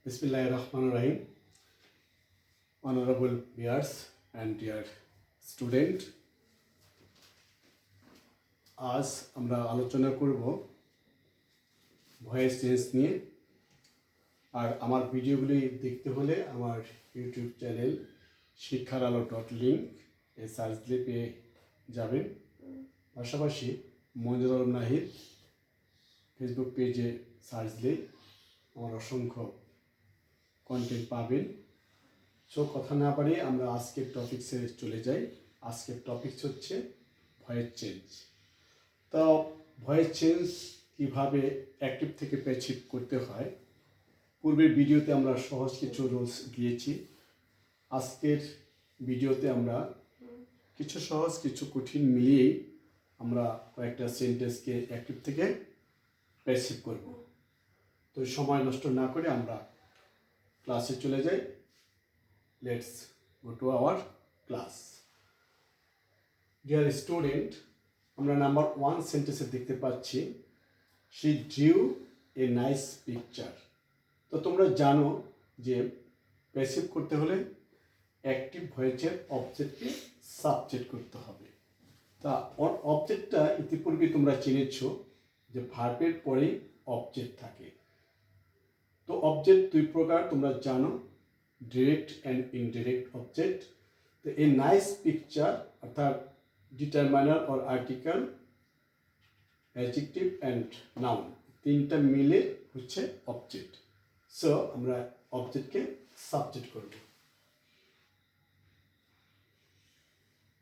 Bismillahirrahmanirrahim. Honorable viewers and dear student, আজ আমরা আলোচনা করব ভয়েস চেঞ্জ নিয়ে। আর আমার ভিডিওগুলি দেখতে হলে আমার ইউটিউব চ্যানেল শিক্ষার আলো .link এ সার্চ দিয়ে পেয়ে যাবেন। পাশাপাশি মঞ্জুর আলম নাহিদ ফেসবুক পেজে সার্চ দিলে আমার অসংখ্য কন্টেন্ট পাবেন। সো কথা না বাড়িয়ে আমরা আজকের টপিকসে চলে যাই। আজকের টপিকস হচ্ছে ভয়েস চেঞ্জ। তো ভয়েস চেঞ্জ কীভাবে অ্যাক্টিভ থেকে প্যাসিভ করতে হয়, পূর্বের ভিডিওতে আমরা সহজ কিছু রুলস দিয়েছি। আজকের ভিডিওতে আমরা কিছু সহজ কিছু কঠিন মিলিয়েই আমরা কয়েকটা সেন্টেন্সকে অ্যাক্টিভ থেকে প্যাসিভ করব। তো সময় নষ্ট না করে আমরা ক্লাসে চলে যাই। Let's go to our class. Dear student, আমরা নাম্বার 1 সেন্টেন্সে দেখতে পাচ্ছি she drew a nice picture. তো তোমরা জানো যে প্যাসিভ করতে হলে অ্যাক্টিভ ভয়েসের অবজেক্টকে সাবজেক্ট করতে হবে। তা অবজেক্টটা ইতিপূর্বে তোমরা চিনেছ যে ভার্বের পরেই অবজেক্ট থাকে। তো অবজেক্ট দুই প্রকার তোমরা জানো, ডিরেক্ট অ্যান্ড ইনডিরেক্ট অবজেক্ট। তো এ নাইস পিকচার অর্থাৎ determiner or article, adjective and noun, তিনটা মিলে হচ্ছে অবজেক্ট। সো আমরা অবজেক্টকে সাবজেক্ট করব।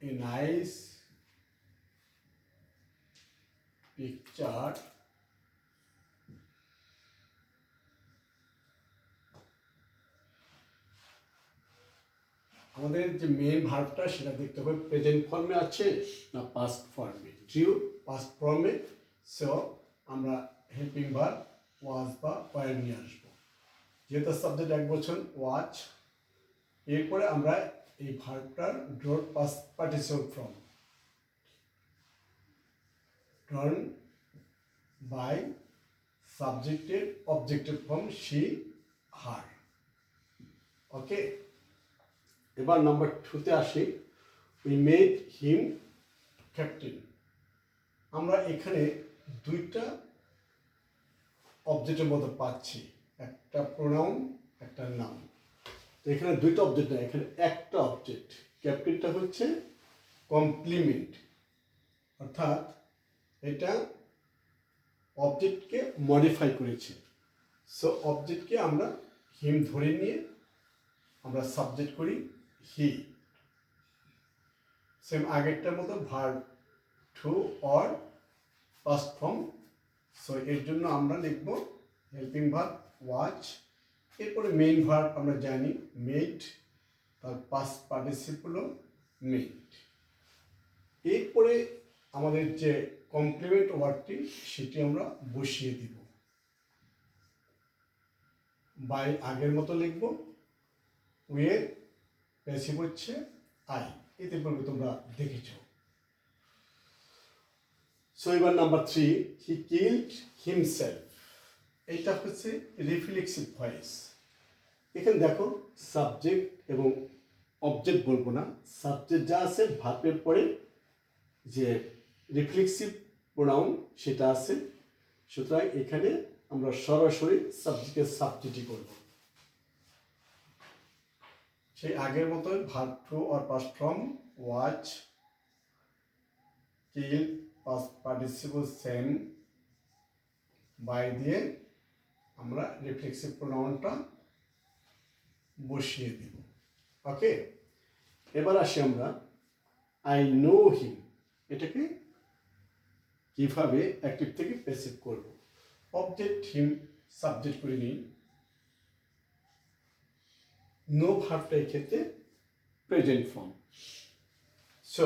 এ নাইস পিকচার আমাদের যে মেন ভার্বটা সেটা দেখতে হবে প্রেজেন্ট ফর্মে আছে না পাস্ট ফর্মে। ড্রিউ পাস্ট ফর্মে, সো আমরা হেল্পিং ভার্ব ওয়াজ বা ওয়ার নিয়ে আসবো। যেহেতু সাবজেক্ট এক বছর ওয়াচ, এরপরে আমরা এই ভার্বটার dot past participle form turn by সাবজেক্টের objective form she her. Okay, এবার নাম্বার 2তে আসি। We made him captain. আমরা এখানে দুইটা অবজেক্টের মতো পাচ্ছি, একটা প্রোনাউন একটা নাউন। তো এখানে দুইটা অবজেক্ট না, এখানে একটা অবজেক্ট। ক্যাপ্টেনটা হচ্ছে কমপ্লিমেন্ট, অর্থাৎ এটা অবজেক্টকে মডিফাই করেছে। সো অবজেক্টকে আমরা হিম ধরে নিয়ে আমরা সাবজেক্ট করি হি। সেম আগেরটার মতো verb two or past form. So এর জন্য আমরা লিখব হেল্পিং ভার্ব ওয়াচ, এরপরে মেইন ভার্ব আমরা জানি মেড, তার পাস্ট পার্টিসিপল মেড। এরপরে আমাদের যে কমপ্লিমেন্ট ওয়ার্ডটি সেটি আমরা বসিয়ে দিব। বাই আগের মতো লিখব, উইয়ের প্যাসিভ হচ্ছে আই, এতে পূর্বে তোমরা দেখেছ। সো এবার নাম্বার 3, হি কিলড হিমসেলফ। এইটা হচ্ছে রিফ্লেক্সিভ ভয়েস। এখানে দেখো সাবজেক্ট এবং অবজেক্ট বলবো না, সাবজেক্ট যা আছে ভার্বের পরে যে রিফ্লেক্সিভ প্রোনাউন সেটা আছে। সুতরাং এখানে আমরা সরাসরি সাবজেক্টের সাবজেক্টই করব। সেই আগের মতো verb two or past form was, kill past participle same, by দিয়ে আমরা রিফ্লেক্সিভ প্রোনাউনটা বসিয়ে দেব। ওকে, এবার আসি আমরা আই নো হিম। এটাকে কিভাবে অ্যাক্টিভ থেকে প্যাসিভ করব। অবজেক্ট হিম সাবজেক্ট করে নিই। নো ভার্বটা এই ক্ষেত্রে প্রেজেন্ট ফর্ম। সো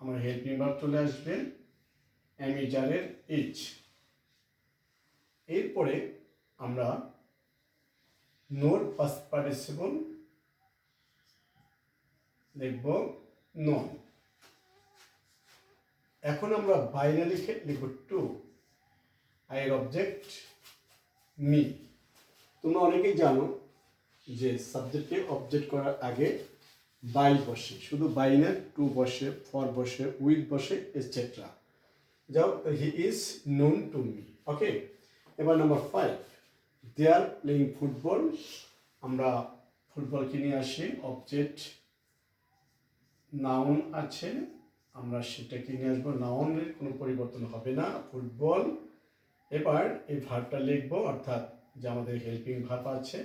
আমার হেল্পিং ভার্ব চলে আসবে অ্যামিজারের ইজ। এরপরে আমরা নোর পাস্ট পার্টিসিপল লিখব নন। এখন আমরা বাইরে লিখে লিখব টু, আইয়ের অবজেক্ট মি। তোমরা অনেকেই জানো যে সাবজেক্টকে অবজেক্ট করার আগে বাই বসে, শুধু বাই না, টু বসে, ফর বসে, উইথ বসে, এটসেট্রা। যাও, he is known to me. Okay, এবার number 5, they are playing football. আমরা ফুটবলকে নিয়ে আসি, অবজেক্ট নাউন আছে, আমরা সেটাকে নিয়ে আসবো, নাউনের কোনো পরিবর্তন হবে না, ফুটবল। এবার এই ভার্বটা লিখবো, অর্থাৎ যে আমাদের হেল্পিং ভার্ব আছে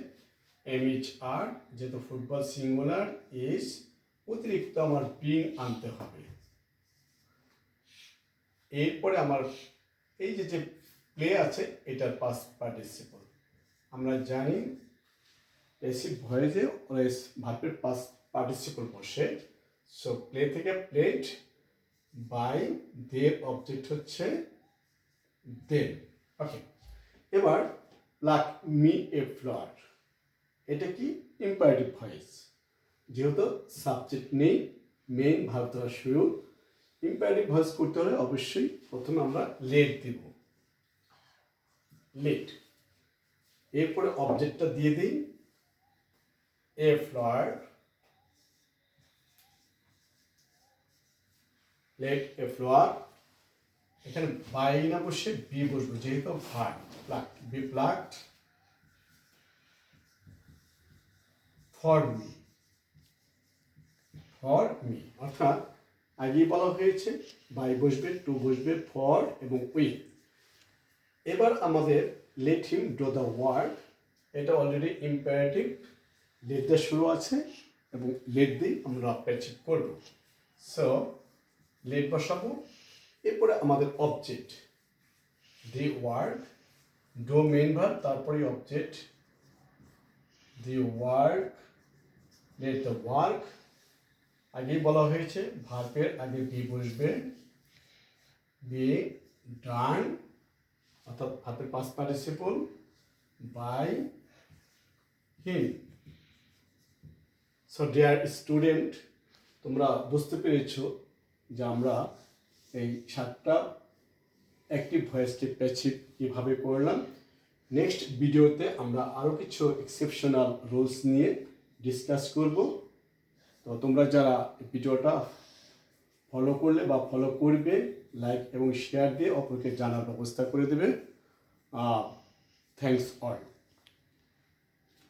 MHR, যেহেতু ফুটবল সিঙ্গুলার, ইজ অতিরিক্ত আমার বিং আনতে হবে। এরপরে আমার এই যে প্লে আছে এটার পাস্ট পার্টিসিপল। আমরা জানি প্যাসিভ ভয়েসে অলওয়েজ ভার্বের পাস্ট পার্টিসিপল বসে। সো প্লে থেকে প্লেড, বাই, দের অবজেক্ট হচ্ছে দেন। ওকে, এবার লাক মি এ ফ্লাওয়ার, এটা কি ইম্পারেটিভ ভয়েস, যেহেতু সাবজেক্ট নেই, মেইন ভার্ব দ্বারা শুরু। ইম্পারেটিভ ভয়েস করতে হলে অবশ্যই প্রথমে আমরা লেট দিব, লেট। এরপরে অবজেক্টটা দিয়ে দিই a flower, let a flower. এখানে বাই না বসে বি বসবে, যেহেতু verb pluck, be plucked for me, for me, অর্থাৎ আগেই বলা হয়েছে বাই বসবে, টু বসবে, ফর এবং উইথ। এবার আমাদের let him do the work, এটা অলরেডি ইম্পারেটিভ, লেট দিয়ে শুরু আছে এবং লেট দিয়ে আমরা অ্যাচিভ করব। সো লেট বসাবো, এরপরে আমাদের object the work, do main verb, তারপরে object the work, let the work. আগেই বলা হয়েছে ভার্বের আগে বি বসবে, বি ডান, অর্থাৎ ভার্বের past participle by him. So dear student, তোমরা বুঝতে পেরেছো যে আমরা এই 7টা অ্যাক্টিভ ভয়েসকে প্যাসিভ কীভাবে করলাম। নেক্সট ভিডিওতে আমরা আরও কিছু এক্সেপশনাল রুলস নিয়ে ডিসকাস করব। তো তোমরা যারা ভিডিওটা ফলো করলে বা ফলো করবে, লাইক এবং শেয়ার দিয়ে অপরকে জানার ব্যবস্থা করে দেবে। Thanks all.